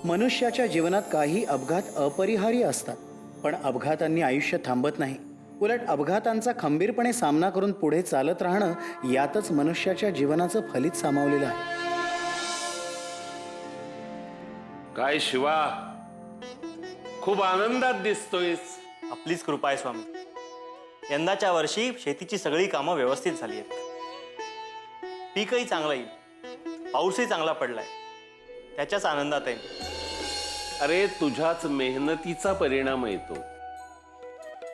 मनुष्याच्या जीवनात काही अपघात अपरिहार्य असतात, पण अपघातांनी आयुष्य थांबत नाही. उलट अपघातांचा खंबीरपणे सामना करून पुढे चालत राहणं यातच मनुष्याच्या जीवनाचं फलित सामावलेलं आहे. काय शिवा, खूप आनंदात दिसतोयस. आपलीच कृपा आहे स्वामी. यंदाच्या वर्षी शेतीची सगळी कामं व्यवस्थित झाली आहेत. पीकही चांगलं येईल, पाऊसही चांगला पडलाय, त्याच्याच आनंदात आहे. अरे तुझ्याच मेहनतीचा परिणाम येतो.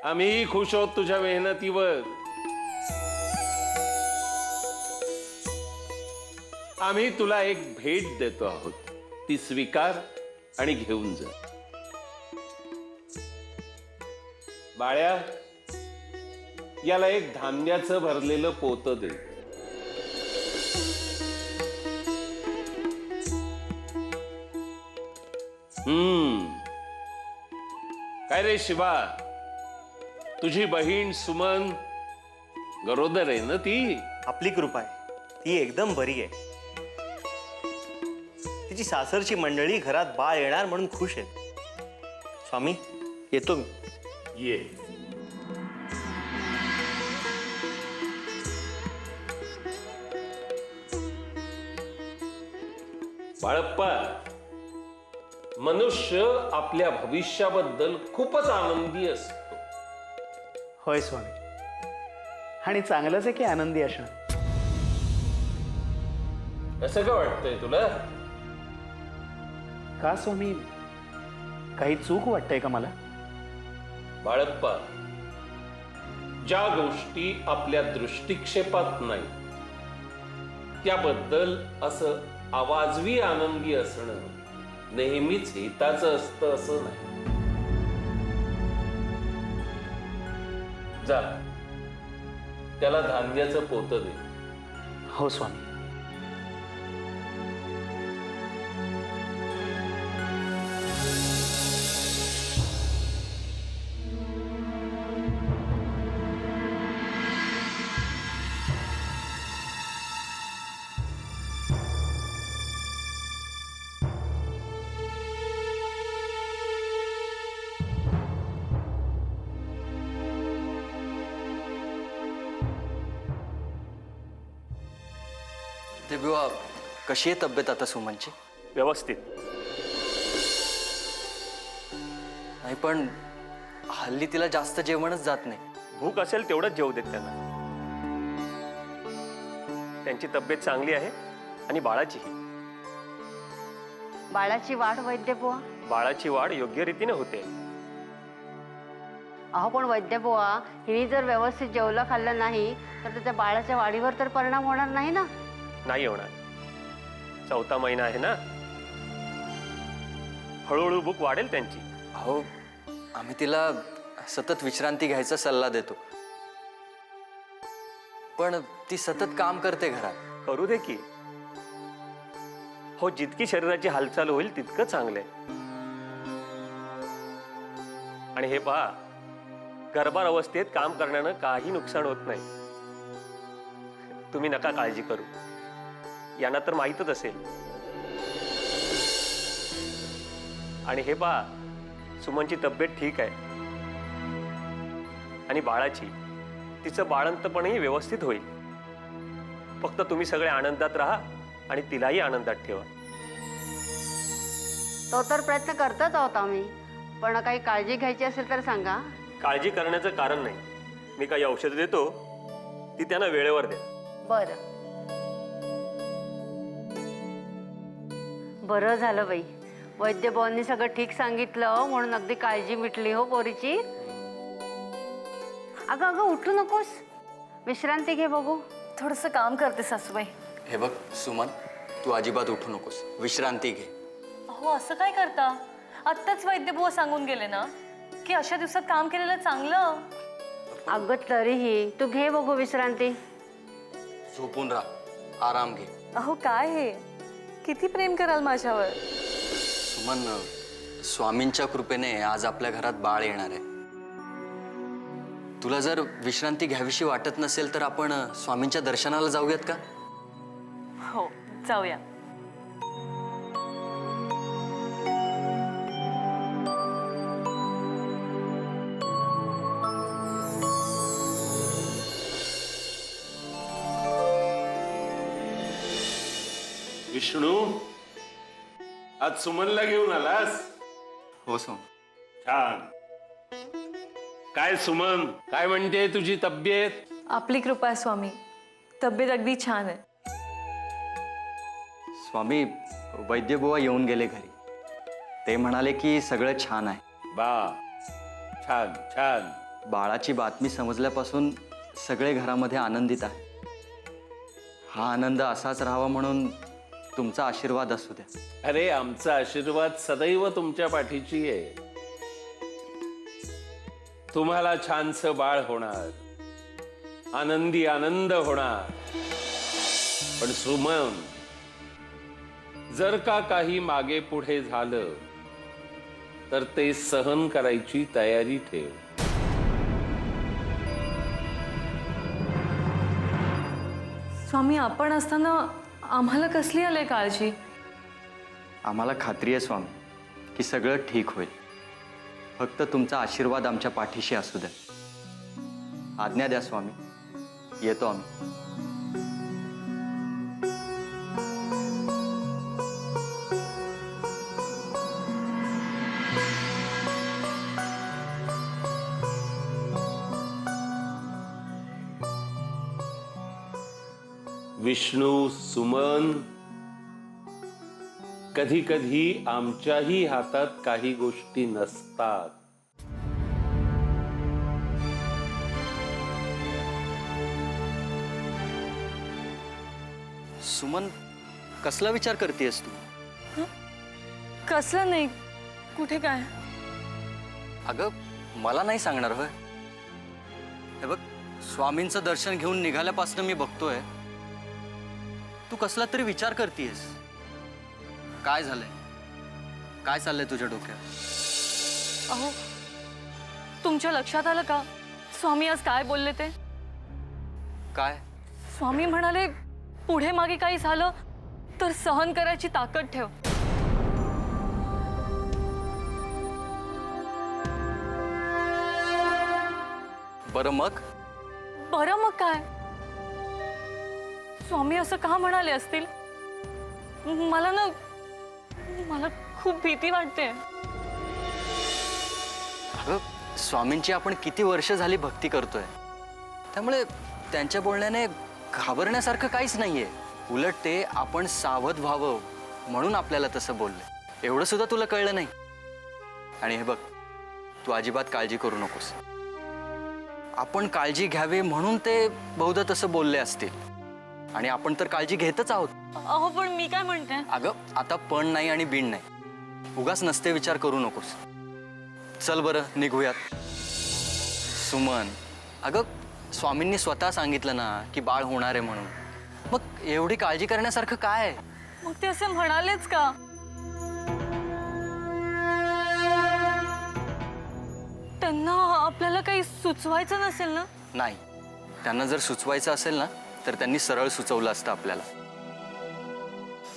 आम्ही खुश आहोत तुझ्या मेहनतीवर. आम्ही तुला एक भेट देतो आहोत, ती स्वीकार आणि घेऊन जा. बाळ्या, याला एक धान्याचं भरलेलं पोतं दे. काय रे शिवा, तुझी बहीण सुमन गरोदर आहे ना? ती आपली कृपा आहे, ती एकदम बरी आहे. तिची सासरची मंडळी घरात बाळ येणार म्हणून खुश आहे. स्वामी, येतो मी. ये. बाळप्पा, मनुष्य आपल्या भविष्याबद्दल खूपच आनंदी असतो. होय स्वामी, आणि चांगलंच आहे की आनंदी असणं. असं का वाटतंय तुला? का स्वामी, काही चूक वाटतंय का मला? बाळप्पा, ज्या गोष्टी आपल्या दृष्टिक्षेपात नाही त्याबद्दल असं आवाजवी आनंदी असणं नेहमीच हिताचं असतं असं नाही. जा, त्याला धान्याचं पोतं दे. हो स्वामी. देबुआ, कशी आहे तब्येत आता सुमनची? व्यवस्थित. नाही, पण हल्ली तिला जास्त जेवणच जात नाही. भूक असेल तेवढंच जेवू देत त्यांना. त्यांची तब्येत चांगली आहे आणि बाळाचीही. बाळाची वाढ वैद्यबुवा? बाळाची वाढ योग्य रीतीने होते. अहो पण वैद्यबुवा, हिने जर व्यवस्थित जेवलं खाल्लं नाही तर त्याच्या बाळाच्या वाढीवर तर परिणाम होणार नाही ना? नाही होणार. 4था महिना आहे ना, हळूहळू भूक वाढेल त्यांची. अहो, आम्ही तिला सतत विश्रांती घ्यायचा सल्ला देतो, पण ती सतत काम करते घरात. करू दे की. हो, जितकी शरीराची हालचाल होईल तितकं चांगलं आहे. आणि हे पहा, गर्भार अवस्थेत काम करण्यानं काही नुकसान होत नाही. तुम्ही नका काळजी करू. यांना तर माहीतच असेल. आणि हे पहा, सुमनची तब्येत ठीक आहे आणि बाळाची, तिचं बाळंतपणही व्यवस्थित होईल. फक्त तुम्ही सगळे आनंदात राहा आणि तिलाही आनंदात ठेवा. तो तर प्रयत्न करतच आहोत आम्ही, पण काही काळजी घ्यायची असेल तर सांगा. काळजी करण्याचं कारण नाही. मी काही औषधं देतो, ती त्यांना वेळेवर द्या. बरं बरं झालं बाई, वैद्यबुवांनी सगळं ठीक सांगितलं म्हणून अगदी काळजी मिटली हो पोरीची. अगं अगं उठू नकोस, विश्रांती घे. बघू, थोडंसं काम करते सासूबाई. हे बघ सुमन, तू अजिबात उठू नकोस, विश्रांती घे. अहो, असं काय करता? आत्ताच वैद्यबुवा सांगून गेले ना की अशा दिवसात काम केलेलं चांगलं. अगं तरीही तू घे बघू विश्रांती. झोपून राहा, आराम घे. अहो काय हे, किती प्रेम कराल माझ्यावर. सुमन, स्वामींच्या कृपेने आज आपल्या घरात बाळ येणार आहे. तुला जर विश्रांती घ्यावीशी वाटत नसेल तर आपण स्वामींच्या दर्शनाला जाऊयात का? हो, जाऊया. विष्णू, आज सुमनला घेऊन आलास? हो स्वामी. छान. काय सुमन, काय म्हणते तुझी तब्येत? आपली कृपा आहे स्वामी, तब्येत अगदी छान आहे. स्वामी, वैद्यबुवा येऊन गेले घरी. ते म्हणाले की सगळं छान आहे. बा, छान छान. बाळाची बातमी समजल्यापासून सगळे घरामध्ये आनंदित आहे. हा आनंद असाच राहावा म्हणून तुमचा आशीर्वाद असू द्या. अरे, आमचा आशीर्वाद सदैव तुमच्या पाठीची आहे. तुम्हाला छानसं बाळ होणार, आनंदी आनंद होणार. पण सुमन, जर का काही मागे पुढे झालं तर ते सहन करायची तयारी ठेव. स्वामी, आपण असताना आम्हाला कसली आले काळजी? आम्हाला खात्री आहे स्वामी की सगळं ठीक होईल. फक्त तुमचा आशीर्वाद आमच्या पाठीशी असू द्या. आज्ञा द्या स्वामी, येतो आम्ही. विष्णू, सुमन, कधी कधी आमच्याही हातात काही गोष्टी नसतात. सुमन, कसला विचार करतेस तू? कसलं नाही, कुठे काय? अगं, मला नाही सांगणार होय? हे बघ, स्वामींचं दर्शन घेऊन निघाल्यापासून मी बघतोय तू कसला तरी विचार करतेस. काय झालंय? काय चाललंय तुझ्या डोक्यात? अहो, तुमच्या लक्षात आलं का स्वामी आज काय बोलले ते? काय? स्वामी म्हणाले, पुढे मागे काही झालं तर सहन करायची ताकद ठेव. बरं मग? बरं मग काय? स्वामी असं का म्हणाले असतील? मला खूप भीती वाटते. अगं, स्वामींची आपण किती वर्ष झाली भक्ती करतोय, त्यामुळे त्यांच्या बोलण्याने घाबरण्यासारखं काहीच नाहीये. उलट ते आपण सावध व्हावं म्हणून आपल्याला तसं बोलले. एवढं सुद्धा तुला कळलं नाही? आणि हे बघ, तू अजिबात काळजी करू नकोस. आपण काळजी घ्यावी म्हणून ते बहुधा तसं बोलले असतील, आणि आपण तर काळजी घेतच आहोत. अहो, पण मी काय म्हणते? अगं, आता पण नाही आणि बिन नाही, उगाच नसते विचार करू नकोस. चल बरं, निघूयात. सुमन, अगं, स्वामींनी स्वतः सांगितलं ना की बाळ होणार आहे म्हणून. मग एवढी काळजी करण्यासारखं काय आहे? मग ते असे म्हणालेच का? त्यांना आपल्याला काही सुचवायचं नसेल ना? नाही, त्यांना जर सुचवायचं असेल ना तर त्यांनी सरळ सुचवलं असतं आपल्याला.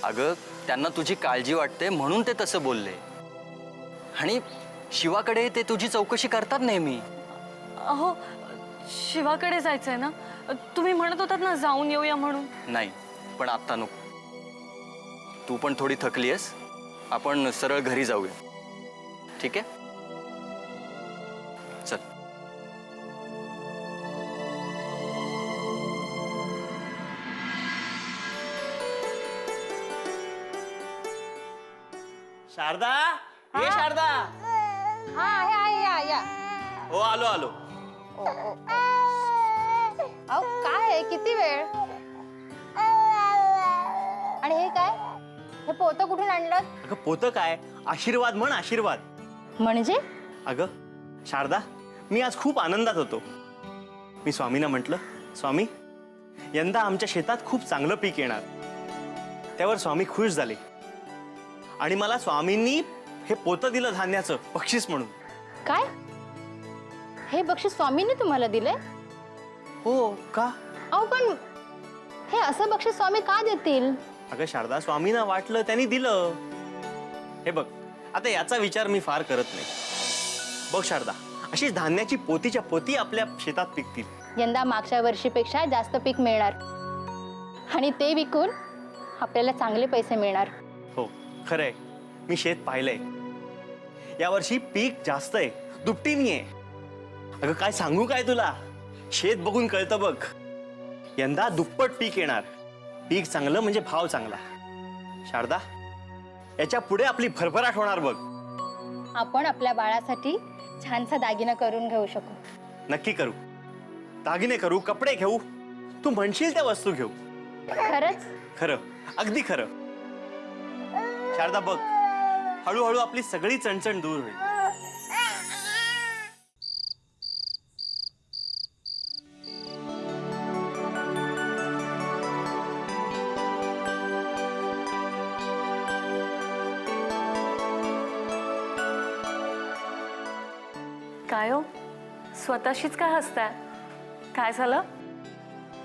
अगं, त्यांना तुझी काळजी वाटते म्हणून ते तसं बोलले. आणि शिवाकडे ते तुझी चौकशी करतात नेहमी. अहो, शिवाकडे जायचंय ना? तुम्ही म्हणत होतात ना जाऊन येऊया म्हणून. नाही, पण आत्ता नको. तू पण थोडी थकली आहेस, आपण सरळ घरी जाऊया. ठीक आहे? चल. शारदा, ये शारदा. हा आहे या. हो, आलो आलो. अहो, काय आहे? किती वेळ? आणि हे काय? हे पोतं कुठून आणलं? अगं, पोतं काय? आशीर्वाद म्हण, आशीर्वाद. म्हणजे? अगं शारदा, मी आज खूप आनंदात होतो. मी स्वामींना म्हटलं, स्वामी, यंदा आमच्या शेतात खूप चांगलं पीक येणार. त्यावर स्वामी खुश झाले आणि मला स्वामींनी हे पोतं दिलं धान्याचं बक्षीस म्हणून. काय? हे बक्षीस स्वामींनी तुम्हाला दिलंय? हो का? अहो, पण हे असं बक्षीस स्वामी का देतील? अगं शारदा, स्वामींना वाटलं त्यांनी दिलं. हे बघ, आता याचा विचार मी फार करत नाही. बघ शारदा, अशी धान्याची पोतीच्या पोती आपल्या शेतात पिकतील. यंदा मागच्या वर्षीपेक्षा जास्त पीक मिळणार आणि ते विकून आपल्याला चांगले पैसे मिळणार. हो खरंय, मी शेत पाहिलंय. यावर्षी पीक जास्त आहे, दुपटीनी आहे. अगं काय सांगू काय तुला, शेत बघून कळतं बघ. यंदा दुप्पट पीक येणार. पीक चांगलं म्हणजे भाव चांगला. शारदा, याच्या पुढे आपली भरभराट होणार बघ. आपण आपल्या बाळासाठी छानसा दागिना करून घेऊ शकू. नक्की करू. दागिने करू, कपडे घेऊ, तू म्हणशील त्या वस्तू घेऊ. खरंच? खरं, अगदी खरं. शारदा बघ, हळूहळू आपली सगळी चणचण दूर होईल. काय हो, स्वतःशीच काय हसताय? काय झालं?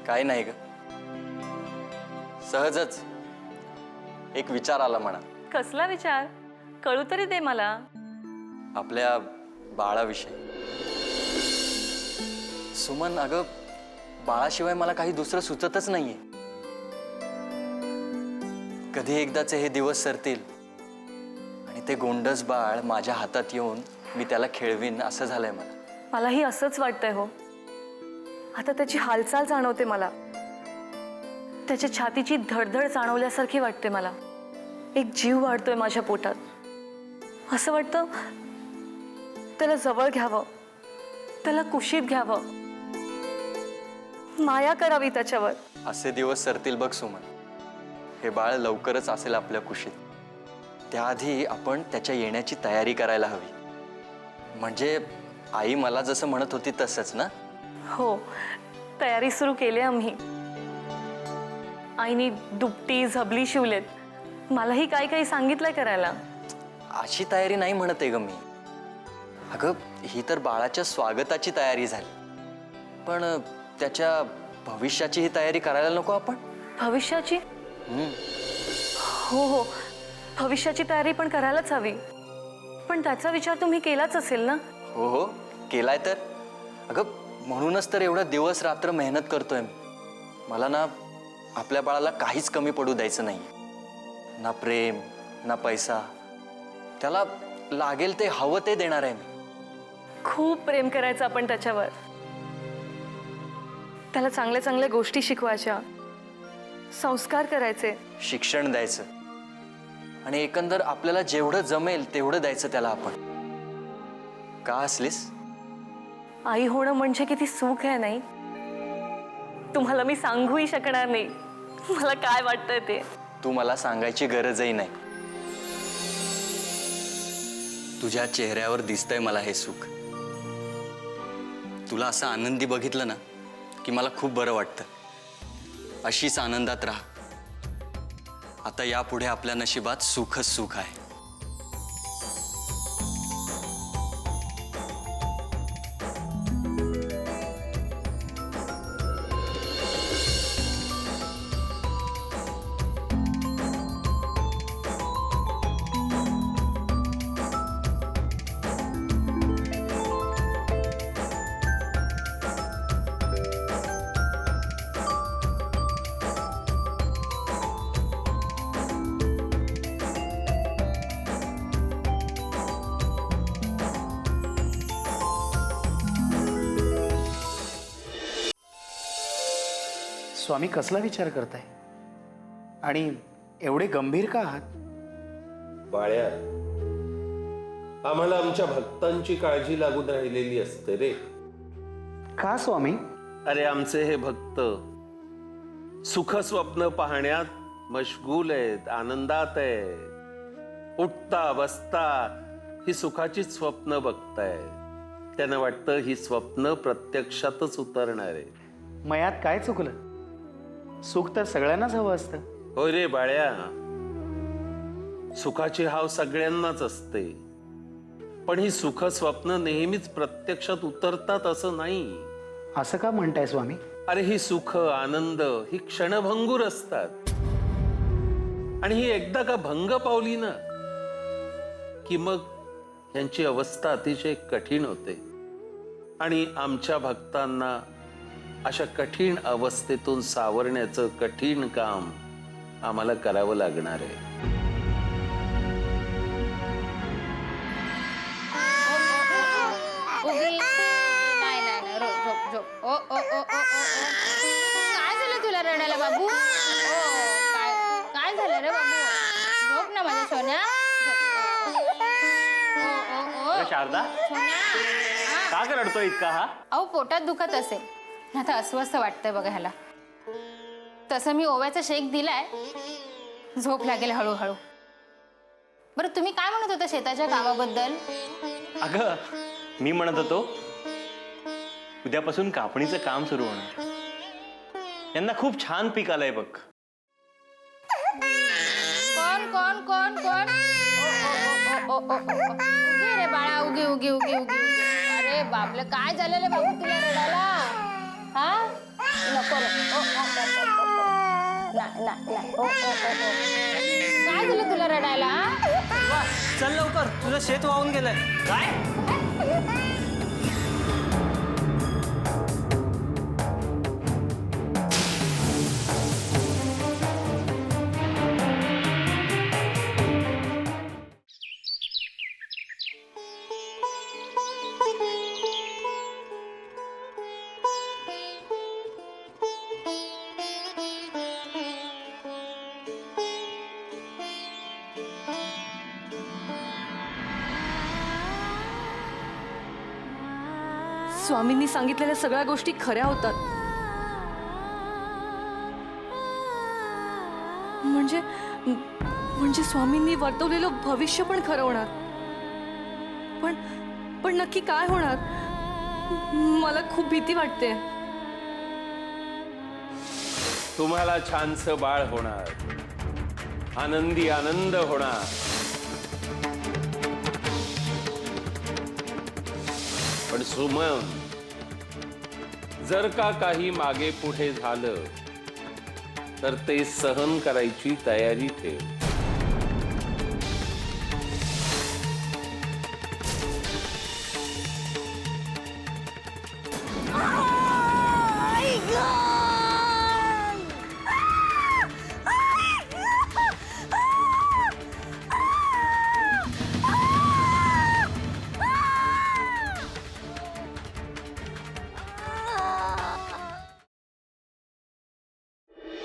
काय नाही ग, सहजच एक विचार आला म्हणा. कसला विचार? कळू तरी दे मला. आपल्या बाळाविषयी. सुमन, अगं बाळाशिवाय मला काही दुसरं सुचतच नाहीये. कधी एकदाचे हे दिवस सरतील आणि ते गोंडस बाळ माझ्या हातात येऊन मी त्याला खेळवीन असं झालंय मला. मलाही असंच वाटतंय हो. आता त्याची हालचाल जाणवते मला. त्याच्या छातीची धडधड जाणवल्यासारखी वाटते मला. एक जीव वाढतोय माझ्या पोटात. असं वाटतं त्याला जवळ घ्यावं, त्याला कुशीत घ्यावं, माया करावी त्याच्यावर. असे दिवस सरतील बघ सुमन. हे बाळ लवकरच असेल आपल्या कुशीत. त्याआधी आपण त्याच्या येण्याची तयारी करायला हवी. म्हणजे आई मला जसं म्हणत होती तसंच ना? हो, तयारी सुरू केली आम्ही. आईनी दुपटी झबली शिवलेत. मलाही काही काही सांगितलंय करायला. अशी तयारी नाही म्हणत आहे ग मी. अगं ही तर बाळाच्या स्वागताची तयारी झाली, पण त्याच्या भविष्याची ही तयारी करायला नको आपण? भविष्याची? हो हो, भविष्याची तयारी पण करायलाच हवी. पण त्याचा विचार तुम्ही केलाच असेल ना? हो हो, केलाय तर. अगं म्हणूनच तर एवढा दिवस रात्र मेहनत करतोय मी. मला ना आपल्या बाळाला काहीच कमी पडू द्यायचं नाही. ना प्रेम ना पैसा. त्याला लागेल ते हवं ते देणार आहे मी. खूप प्रेम करायचं आपण त्याच्यावर. त्याला चांगल्या चांगल्या गोष्टी शिकवायच्या, संस्कार करायचे, शिक्षण द्यायचं आणि एकंदर आपल्याला जेवढं जमेल तेवढं द्यायचं त्याला आपण. का असलीस? आई होणं म्हणजे किती सुख आहे नाही? तुम्हाला मी सांगूही शकणार नाही मला काय वाटतंय ते. तू मला सांगायची गरजही नाही. तुझ्या चेहऱ्यावर दिसतंय मला हे सुख. तुला असं आनंदी बघितलं ना की मला खूप बरं वाटतं. अशीच आनंदात राहा. आता यापुढे आपल्या नशिबात सुखच सुख आहे. स्वामी, कसला विचार करताय आणि एवढे गंभीर का आहात? बाळ्या, आम्हाला आमच्या भक्तांची काळजी लागून राहिलेली असते रे. का स्वामी? अरे आमचे हे भक्त सुख स्वप्न पाहण्यात मशगूल आहेत, आनंदात आहेत. उठता बसता ही सुखाचीच स्वप्न बघतायत. त्यांना वाटतं ही स्वप्न प्रत्यक्षातच उतरणार आहे. मयात काय चुकलं? सुख तर सगळ्यांनाच हवं असतं. होय रे बाळ्या, सुखाची हाव सगळ्यांनाच असते. पण ही सुख स्वप्न नेहमीच प्रत्यक्षात उतरतात असं नाही. असं का म्हणताय स्वामी? अरे ही सुख आनंद ही क्षणभंगूर असतात. आणि ही एकदा का भंग पावली ना की मग यांची अवस्था अतिशय कठीण होते. आणि आमच्या भक्तांना अशा कठीण अवस्थेतून सावरण्याचं कठीण काम आम्हाला करावं लागणार आहे. उगी नाही नाही नाही झोप झोप. ओ ओ ओ ओ ओ ओ. काय झालं तुला रडायला बाबू? ओ काय काय झालं रे बाबू? झोप ना माझ्या सोन्या. झोप. ओ ओ ओ. अरे शारदा, सोन्या. का ग रडतोय इतका हा? अहो पोटात दुखत असेल, आता अस्वस्थ वाटतंय बघा ह्याला. तसं मी ओव्याचा शेक दिलाय, झोप लागेल हळूहळू. बरं तुम्ही काय म्हणत होता शेताच्या कामाबद्दल? अगं मी म्हणत होतो उद्यापासून कापणीचं काम सुरू होणार. यांना खूप छान पीक आलंय बघ. कोण कोण कोण कोण? ओ, ओ, ओ, ओ, ओ, ओ, ओ. उगी रे बाळा, उगी उगी उगी उगी उगी. अरे बापले, काय झालेलं बाबू तुला रडायला? हा नको रे. ओ, ओ, ओ, ओ, ओ, ओ. नाही नाही नाही. ओ, ओ, ओ, ओ. काय झालं तुला रडायला? हा? चल लवकर, तुझं शेत वाहून गेलंय. काय? स्वामींनी सांगितलेल्या सगळ्या गोष्टी खऱ्या होतात. म्हणजे स्वामींनी वर्तवलेलं भविष्य पण खरं होणार. पण नक्की काय होणार? मला खूप भीती वाटते. तुम्हाला छानसं बाळ होणार, आनंदी आनंद होणार. पण सुमन, जर का काही मागे पुढे झालं तर ते सहन करायची तयारी ठेव.